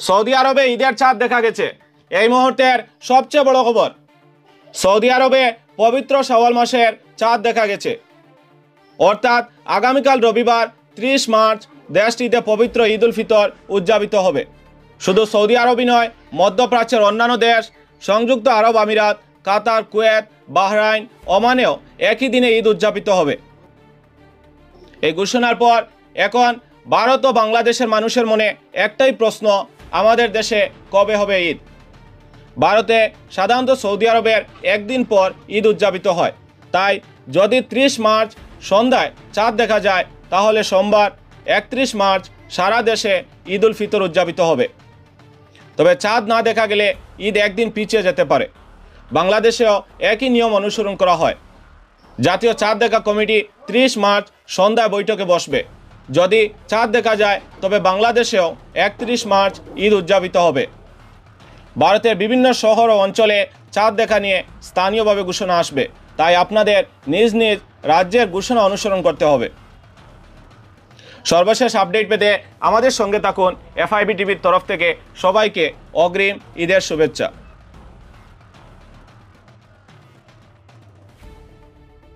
Saudi আরবে ঈদের চাঁদ দেখা গেছে। এই মুহূর্তের সবচেয়ে বড় খবর, সৌদি আরবে পবিত্র শাওয়াল মাসের চাঁদ দেখা গেছে। অর্থাৎ আগামীকাল রবিবার 30 মার্চ দেশটিতে পবিত্র ঈদ উল ফিতর উদযাপিত হবে। শুধু সৌদি আরবই নয়, মধ্যপ্রাচ্যের অন্যান্য দেশ, সংযুক্ত আরব আমিরাত, কাতার, কুয়েত, বাহরাইন, ওমানেও একই দিনে ঈদ উদযাপিত হবে। এই ঘোষণার পর এখন ভারত ও বাংলাদেশের মানুষের মনে একটাই প্রশ্ন, আমাদের দেশে কবে হবে ঈদ? ভারতে সাধারণত সৌদি আরবের একদিন পর ঈদ উদযাপিত হয়। তাই যদি 30 মার্চ সন্ধ্যায় চাঁদ দেখা যায়, তাহলে সোমবার 31 মার্চ সারা দেশে ঈদ উল ফিতর উদযাপিত হবে। তবে চাঁদ না দেখা গেলে ঈদ একদিন পিছিয়ে যেতে পারে। বাংলাদেশেও একই নিয়ম অনুসরণ করা হয়। জাতীয় চাঁদ দেখা কমিটি 30 মার্চ সন্ধ্যায় বৈঠকে বসবে। যদি চাঁদ দেখা যায়, তবে বাংলাদেশেও 31 মার্চ ঈদ উদযাপিত হবে। ভারতের বিভিন্ন শহর ও অঞ্চলে চাঁদ দেখা নিয়ে স্থানীয়ভাবে ঘোষণা আসবে। তাই আপনাদের নিজ নিজ রাজ্যের ঘোষণা অনুসরণ করতে হবে। সর্বশেষ আপডেট পেতে আমাদের সঙ্গে থাকুন। এফআইবি টিভির তরফ থেকে সবাইকে অগ্রিম ঈদের শুভেচ্ছা।